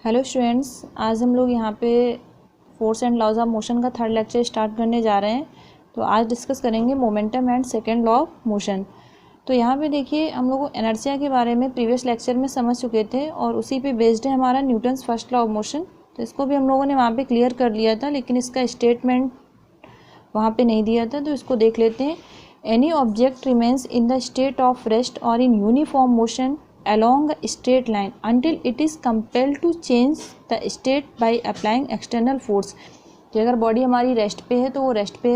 Hello students, आज हम लोग यहाँ पे force and laws of motion का थर्ड लेक्चर स्टार्ट करने जा रहे हैं। तो आज डिस्कस करेंगे momentum and second law of motion. तो यहाँ पे देखिए, हम लोग इनर्शिया के बारे में प्रीवियस लेक्चर में समझ चुके थे और उसी पे बेस्ड है हमारा Newton's first law of motion. तो इसको भी हम लोगों ने वहाँ पे क्लियर कर लिया था, लेकिन इसका स्टेटमेंट वहाँ पे नहीं दिया था, तो इसको देख लेते हैं। Any object remains in the state of rest और in uniform motion along a straight line until it is compelled to change the state by applying external force। कि अगर बॉडी हमारी रेस्ट पे है तो वो रेस्ट पे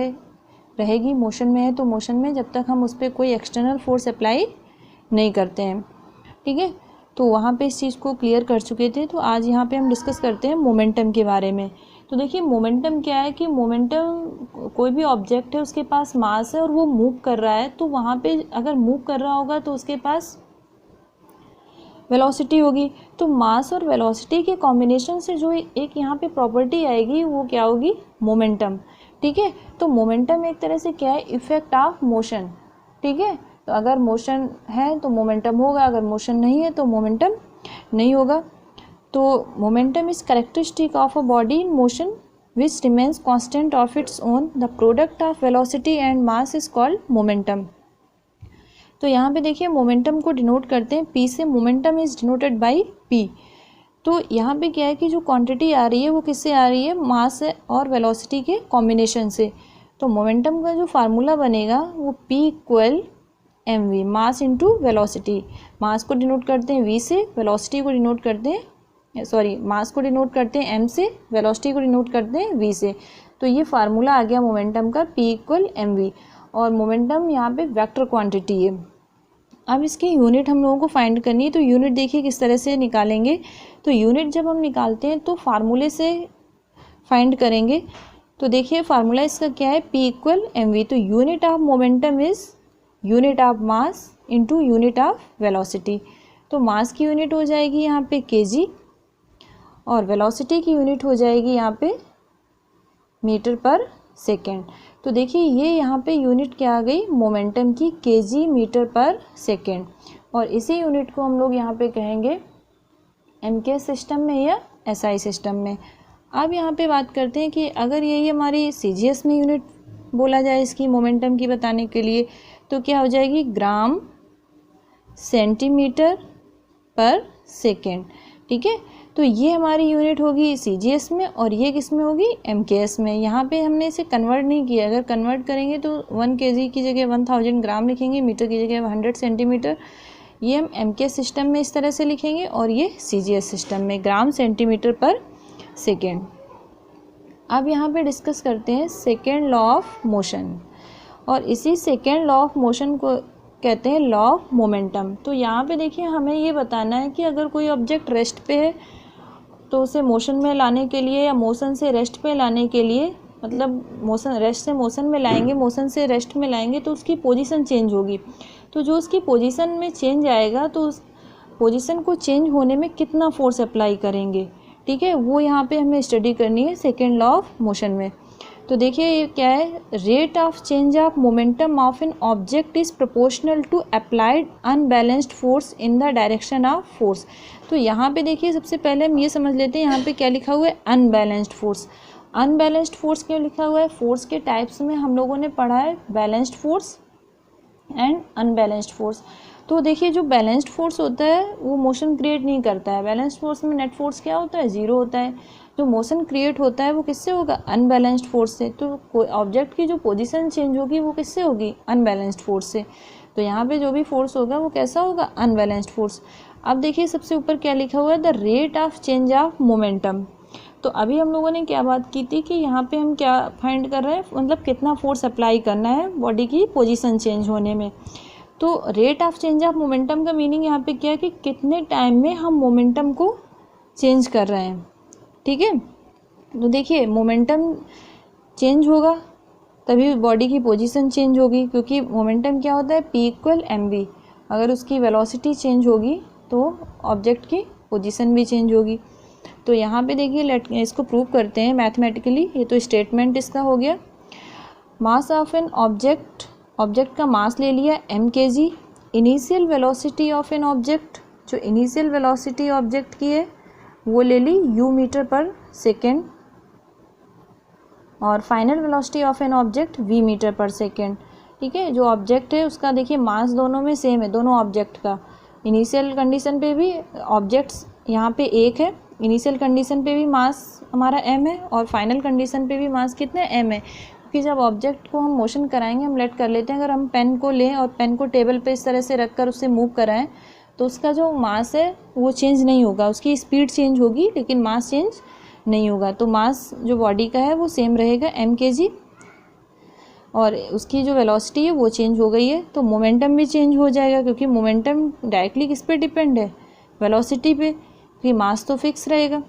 रहेगी, मोशन में है तो मोशन में, जब तक हम उस पर कोई एक्सटर्नल फोर्स अप्लाई नहीं करते हैं। ठीक है, तो वहाँ पे इस चीज़ को क्लियर कर चुके थे। तो आज यहाँ पे हम डिस्कस करते हैं मोमेंटम के बारे में। तो देखिए, मोमेंटम क्या है कि मोमेंटम कोई भी ऑब्जेक्ट है, उसके पास मास है और वो मूव कर रहा है, तो वहाँ पे अगर मूव कर रहा होगा तो उसके पास वेलोसिटी होगी। तो मास और वेलोसिटी के कॉम्बिनेशन से जो एक यहाँ पे प्रॉपर्टी आएगी वो क्या होगी? मोमेंटम। ठीक है, तो मोमेंटम एक तरह से क्या है? Effect of motion. ठीक है, तो अगर मोशन है तो मोमेंटम होगा, अगर मोशन नहीं है तो मोमेंटम नहीं होगा। तो momentum is characteristic of a body in motion which remains constant of its own. The product of velocity and mass is called momentum. तो यहाँ पे देखिए, मोमेंटम को डिनोट करते हैं पी से। Momentum is denoted by P. तो यहाँ पे क्या है कि जो क्वांटिटी आ रही है वो किससे आ रही है? मास और वेलोसिटी के कॉम्बिनेशन से। तो मोमेंटम का जो फार्मूला बनेगा वो P equal mv, mass into velocity. Mass को डिनोट करते हैं v से, वेलोसिटी को डिनोट करते हैं मास को डिनोट करते हैं m से, वेलोसिटी को डिनोट करते हैं v से। तो ये फार्मूला आ गया मोमेंटम का, P इक्वल mv। और मोमेंटम यहाँ पे वेक्टर क्वांटिटी है। अब इसकी यूनिट हम लोगों को फाइंड करनी है। तो यूनिट देखिए किस तरह से निकालेंगे। तो यूनिट जब हम निकालते हैं तो फार्मूले से फाइंड करेंगे। तो देखिए, फार्मूला इसका क्या है? P equal mv। तो unit of momentum is unit of mass into unit of velocity. तो मास की यूनिट हो जाएगी यहाँ पे kg और वेलोसिटी की यूनिट हो जाएगी यहाँ पे मीटर पर सेकेंड। तो देखिए, ये यहाँ पे यूनिट क्या आ गई? मोमेंटम की, kg मीटर पर सेकेंड। और इसी यूनिट को हम लोग यहाँ पे कहेंगे MK सिस्टम में या SI सिस्टम में। अब यहाँ पे बात करते हैं कि अगर यही हमारी CGS में यूनिट बोला जाए इसकी मोमेंटम की बताने के लिए, तो क्या हो जाएगी? ग्राम सेंटीमीटर पर सेकेंड। ठीक है, तो ये हमारी यूनिट होगी CGS में और ये किस में होगी? MKS में। यहाँ पे हमने इसे कन्वर्ट नहीं किया। अगर कन्वर्ट करेंगे तो 1 kg की जगह 1000 ग्राम लिखेंगे, मीटर की जगह 100 सेंटीमीटर। ये हम MK सिस्टम में इस तरह से लिखेंगे और ये CGS सिस्टम में ग्राम सेंटीमीटर पर सेकेंड। अब यहाँ पे डिस्कस करते हैं सेकेंड लॉ ऑफ मोशन, और इसी सेकेंड लॉ ऑफ मोशन को कहते हैं लॉ ऑफ मोमेंटम। तो यहाँ पे देखिए, हमें ये बताना है कि अगर कोई ऑब्जेक्ट रेस्ट पे है तो उसे मोशन में लाने के लिए या मोशन से रेस्ट पे लाने के लिए, मतलब मोशन रेस्ट से मोशन में लाएंगे, मोशन से रेस्ट में लाएंगे तो उसकी पोजीशन चेंज होगी। तो जो उसकी पोजीशन में चेंज आएगा तो उस पोजीशन को चेंज होने में कितना फोर्स अप्लाई करेंगे, ठीक है, वो यहाँ पे हमें स्टडी करनी है सेकेंड लॉ ऑफ मोशन में। तो देखिए, ये क्या है? Rate of change of momentum of an object is proportional to applied unbalanced force in the direction of force. तो यहाँ पे देखिए, सबसे पहले हम ये समझ लेते हैं यहाँ पे क्या लिखा हुआ है? Unbalanced force. अनबैलेंस्ड फोर्स क्यों लिखा हुआ है? फोर्स के टाइप्स में हम लोगों ने पढ़ा है balanced force and unbalanced force. तो देखिए, जो बैलेंस्ड फोर्स होता है वो मोशन क्रिएट नहीं करता है। बैलेंस्ड फोर्स में नेट फोर्स क्या होता है? 0 होता है। जो मोशन क्रिएट होता है वो किससे होगा? अनबैलेंस्ड फोर्स से। तो कोई ऑब्जेक्ट की जो पोजीशन चेंज होगी वो किससे होगी? अनबैलेंस्ड फोर्स से। तो यहाँ पे जो भी फोर्स होगा वो कैसा होगा? Unbalanced force. अब देखिए, सबसे ऊपर क्या लिखा हुआ है? The rate of change of momentum. तो अभी हम लोगों ने क्या बात की थी कि यहाँ पे हम क्या फाइंड कर रहे हैं, मतलब कितना फोर्स अप्लाई करना है बॉडी की पोजीशन चेंज होने में। तो rate of change of momentum का मीनिंग यहाँ पे क्या है कि कितने टाइम में हम मोमेंटम को चेंज कर रहे हैं। ठीक है, तो देखिए, मोमेंटम चेंज होगा तभी बॉडी की पोजीशन चेंज होगी, क्योंकि मोमेंटम क्या होता है? P equal mv। अगर उसकी वेलोसिटी चेंज होगी तो ऑब्जेक्ट की पोजीशन भी चेंज होगी। तो यहाँ पे देखिए, इसको प्रूव करते हैं मैथमेटिकली। ये तो स्टेटमेंट इसका हो गया। मास ऑफ एन ऑब्जेक्ट का मास ले लिया m kg। Initial velocity of an object, जो इनिशियल वेलोसिटी ऑब्जेक्ट की है वो ले ली u मीटर पर सेकेंड, और final velocity of an object v metre per second. ठीक है, जो ऑब्जेक्ट है उसका देखिए मास दोनों में सेम है, दोनों ऑब्जेक्ट का। इनिशियल कंडीशन पे भी ऑब्जेक्ट्स यहाँ पे एक है, इनिशियल कंडीशन पे भी मास हमारा m है और फाइनल कंडीशन पे भी मास कितना है m है। क्योंकि जब ऑब्जेक्ट को हम मोशन कराएंगे, हम लेट कर लेते हैं, अगर हम पेन को लें और पेन को टेबल पे इस तरह से रख कर उससे मूव कराएं तो उसका जो मास है वो चेंज नहीं होगा, उसकी स्पीड चेंज होगी लेकिन मास चेंज नहीं होगा। तो मास जो बॉडी का है वो सेम रहेगा mkg, और उसकी जो वेलोसिटी है वो चेंज हो गई है, तो मोमेंटम भी चेंज हो जाएगा क्योंकि मोमेंटम डायरेक्टली किस पे डिपेंड है, वेलोसिटी पे, क्योंकि मास तो फिक्स रहेगा।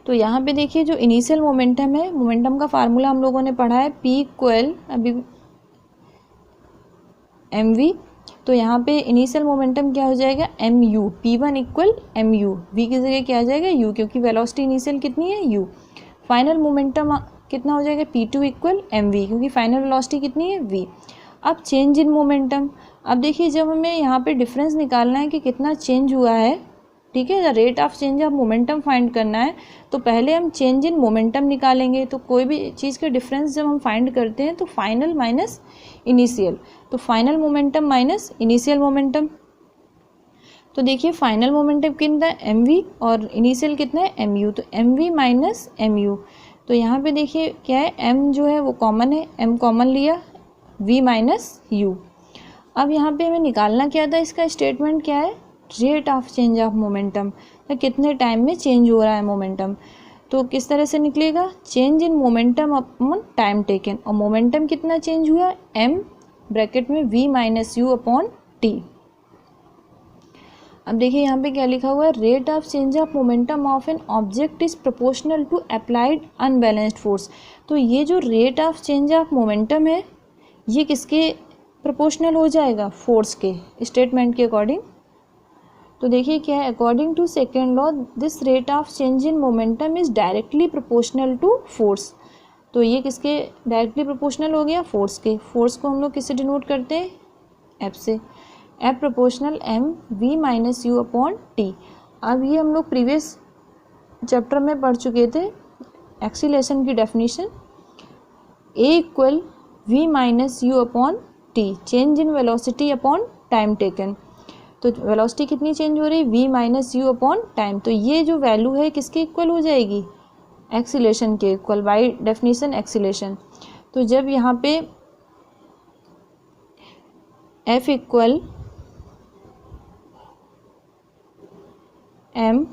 तो यहाँ पे देखिए जो इनिशियल मोमेंटम है, मोमेंटम का फार्मूला हम लोगों ने पढ़ा है P इक्वल अभी mv, तो यहाँ पे इनिशियल मोमेंटम क्या हो जाएगा mu, P1 equal mu, v की जगह क्या आ जाएगा u, क्योंकि वेलोसिटी इनिशियल कितनी है u। फाइनल मोमेंटम कितना हो जाएगा P2 इक्वल mv, क्योंकि फाइनल वेलोसिटी कितनी है v। अब चेंज इन मोमेंटम, अब देखिए जब हमें यहाँ पे डिफरेंस निकालना है कि कितना चेंज हुआ है, ठीक है, rate of change of momentum find करना है, तो पहले हम चेंज इन मोमेंटम निकालेंगे। तो कोई भी चीज़ के डिफरेंस जब हम फाइंड करते हैं तो फाइनल माइनस इनिशियल, तो final momentum minus initial momentum. तो देखिए फाइनल मोमेंटम कितना है mv और इनिशियल कितना है mu, तो mv माइनस mu। तो यहाँ पे देखिए क्या है, m जो है वो कॉमन है, m कॉमन लिया, v माइनस u। अब यहाँ पे हमें निकालना क्या था, इसका स्टेटमेंट क्या है, rate of change of momentum, तो कितने टाइम में चेंज हो रहा है मोमेंटम। तो किस तरह से निकलेगा, change in momentum upon time taken, और मोमेंटम कितना चेंज हुआ, m ब्रैकेट में v minus u upon t। अब देखिए यहाँ पे क्या लिखा हुआ है, rate of change of momentum of an object is proportional to applied unbalanced force. तो ये जो rate of change of momentum है ये किसके प्रोपोर्शनल हो जाएगा, फोर्स के स्टेटमेंट के अकॉर्डिंग। तो देखिए क्या है, according to second law this rate of change in momentum is directly proportional to force. तो ये किसके डायरेक्टली प्रोपोर्शनल हो गया, फोर्स के। फोर्स को हम लोग किससे डिनोट करते हैं, एफ से, f proportional m v minus u upon t. अब ये हम लोग प्रीवियस चैप्टर में पढ़ चुके थे एक्सीलरेशन की definition, a equal v minus u upon t, change in velocity upon time taken. तो वेलोसिटी कितनी चेंज हो रही है, v minus u upon time. तो ये जो वैल्यू है किसके इक्वल हो जाएगी, एक्सीलरेशन के इक्वल, बाय डेफिनेशन एक्सीलरेशन। तो जब यहाँ पे f equal m,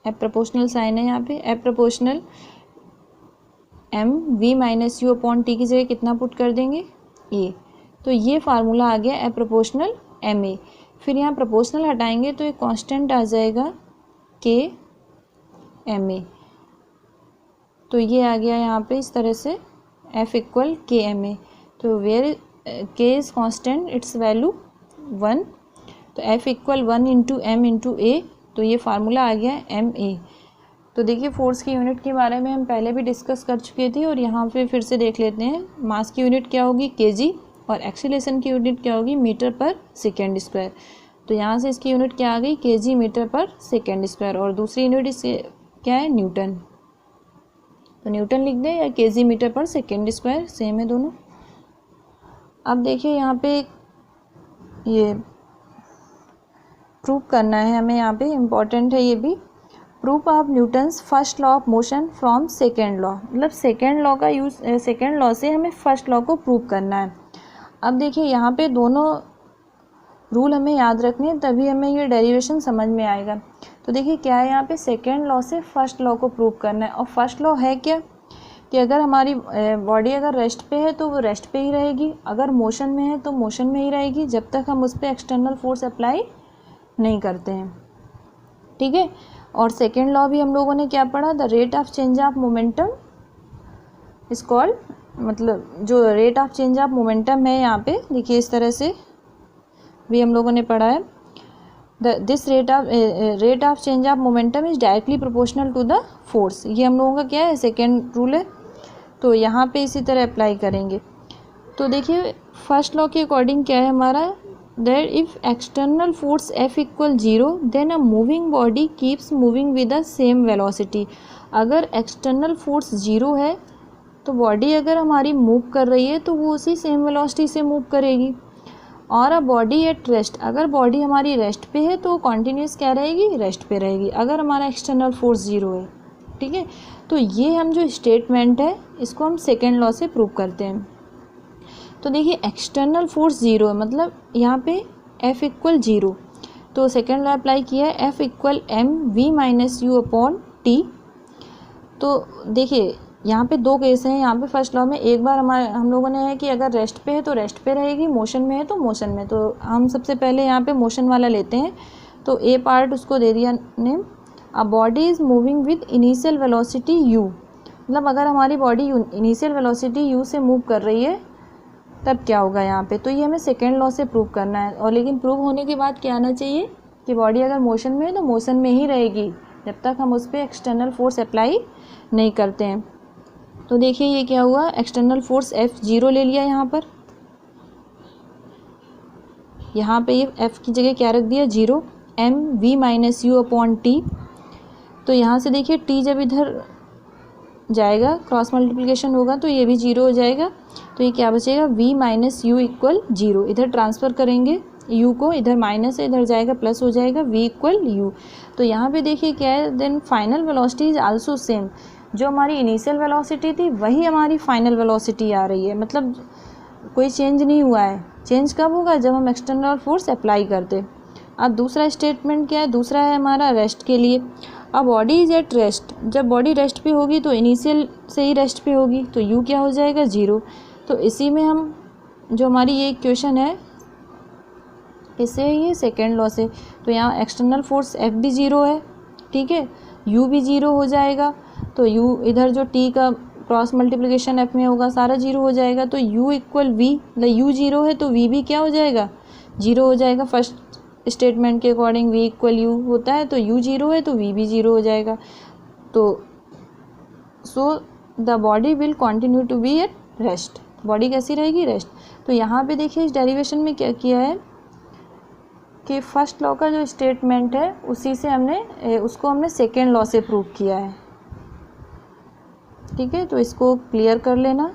f proportional sign है यहाँ पे, f proportional m v minus u upon t की जगह कितना पुट कर देंगे, a। तो ये फार्मूला आ गया f प्रोपोर्शनल ma। फिर यहाँ प्रोपोर्शनल हटाएंगे तो एक कांस्टेंट आ जाएगा के एम ए। तो ये आ गया यहाँ पे इस तरह से F equal K M A. तो where K is constant, its value 1, तो F equal 1 into M into A. तो ये फार्मूला आ गया एम ए। तो देखिए फोर्स की यूनिट के बारे में हम पहले भी डिस्कस कर चुके थे और यहाँ पे फिर से देख लेते हैं। मास की यूनिट क्या होगी, केजी, और एक्सीलरेशन की यूनिट क्या होगी, मीटर पर सेकेंड स्क्वायर। तो यहाँ से इसकी यूनिट क्या आ गई, KG metre per second square, और दूसरी यूनिट इससे क्या है, न्यूटन। तो न्यूटन लिख दें या KG metre per second square, same है दोनों। अब देखिए यहाँ पे ये प्रूव करना है हमें, यहाँ पे इम्पॉर्टेंट है ये भी, proof of Newton's first law of motion from second law. मतलब सेकेंड लॉ का यूज़, सेकेंड लॉ से हमें फर्स्ट लॉ को प्रूव करना है। अब देखिए यहाँ पे दोनों रूल हमें याद रखने हैं, तभी हमें ये डेरिवेशन समझ में आएगा। तो देखिए क्या है, यहाँ पे सेकेंड लॉ से फर्स्ट लॉ को प्रूव करना है। और फर्स्ट लॉ है क्या, कि अगर हमारी बॉडी अगर रेस्ट पे है तो वो रेस्ट पे ही रहेगी, अगर मोशन में है तो मोशन में ही रहेगी, जब तक हम उस पर एक्सटर्नल फोर्स अप्लाई नहीं करते हैं। ठीक है। और सेकेंड लॉ भी हम लोगों ने क्या पढ़ा, the rate of change of momentum is called, मतलब जो rate of change of momentum है यहाँ पे देखिए इस तरह से भी हम लोगों ने पढ़ा है, this rate of change of momentum is directly proportional to the force. ये हम लोगों का क्या है, सेकेंड रूल है। तो यहाँ पे इसी तरह अप्लाई करेंगे। तो देखिए फर्स्ट लॉ के अकॉर्डिंग क्या है हमारा, that if external force F equal 0 then a moving body keeps moving with the same velocity। अगर एक्सटर्नल फोर्स 0 है तो बॉडी अगर हमारी मूव कर रही है तो वो उसी सेम वेलोसिटी से मूव करेगी। और अ बॉडी एट रेस्ट, अगर बॉडी हमारी रेस्ट पे है तो कॉन्टीन्यूस क्या रहेगी, रेस्ट पे रहेगी, अगर हमारा एक्सटर्नल फोर्स 0 है। ठीक है, तो ये हम जो स्टेटमेंट है इसको हम सेकेंड लॉ से प्रूव करते हैं। तो देखिए एक्सटर्नल फोर्स 0 है, मतलब यहाँ पे F इक्वल 0, तो सेकेंड लॉ अप्लाई किया है, F equal m v minus u upon t. तो देखिए यहाँ पे दो केस हैं। यहाँ पे फर्स्ट लॉ में एक बार हम लोगों ने है कि अगर रेस्ट पे है तो रेस्ट पे रहेगी, मोशन में है तो मोशन में। तो हम सबसे पहले यहाँ पे मोशन वाला लेते हैं। तो ए पार्ट उसको दे दिया name, a body is moving with initial velocity you, मतलब अगर हमारी बॉडी इनिशियल वेलोसिटी यू से मूव कर रही है तब क्या होगा यहाँ पे। तो ये हमें सेकेंड लॉ से प्रूव करना है। और लेकिन प्रूव होने के बाद क्या आना चाहिए कि बॉडी अगर मोशन में है तो मोशन में ही रहेगी जब तक हम उस पर एक्सटर्नल फोर्स अप्लाई नहीं करते हैं। तो देखिए ये क्या हुआ, एक्सटर्नल फोर्स F 0 ले लिया यहाँ पर, यहाँ पे ये F की जगह क्या रख दिया 0, m v minus u upon t. तो यहाँ से देखिए T जब इधर जाएगा क्रॉस मल्टीप्लिकेशन होगा तो ये भी 0 हो जाएगा। तो ये क्या बचेगा v माइनस यू इक्वल 0, इधर ट्रांसफ़र करेंगे u को, इधर माइनस है इधर जाएगा प्लस हो जाएगा v इक्वल यू। तो यहाँ पे देखिए क्या है, then final velocity is also same, जो हमारी इनिशियल वेलोसिटी थी वही हमारी फाइनल वेलोसिटी आ रही है, मतलब कोई चेंज नहीं हुआ है। चेंज कब होगा, जब हम एक्सटर्नल फोर्स अप्लाई करते। अब दूसरा स्टेटमेंट क्या है, दूसरा है हमारा रेस्ट के लिए। अब बॉडी इज एट रेस्ट, जब बॉडी रेस्ट पे होगी तो इनिशियल से ही रेस्ट पे होगी, तो u क्या हो जाएगा 0। तो इसी में हम जो हमारी ये इक्वेशन है इससे ये सेकेंड लॉ से, तो यहाँ एक्सटर्नल फोर्स F भी 0 है, ठीक है, u भी 0 हो जाएगा। तो u इधर जो t का क्रॉस मल्टीप्लिकेशन F में होगा सारा 0 हो जाएगा। तो u इक्वल v, मतलब u 0 है तो v भी क्या हो जाएगा 0 हो जाएगा। फर्स्ट स्टेटमेंट के अकॉर्डिंग v इक्वल u होता है, तो u 0 है तो v भी 0 हो जाएगा। तो so the body will continue to be at rest, body कैसी रहेगी, रेस्ट। तो यहाँ पे देखिए इस डेरिवेशन में क्या किया है कि फर्स्ट लॉ का जो स्टेटमेंट है उसी से उसको हमने सेकेंड लॉ से प्रूव किया है। ठीक है, तो इसको क्लियर कर लेना।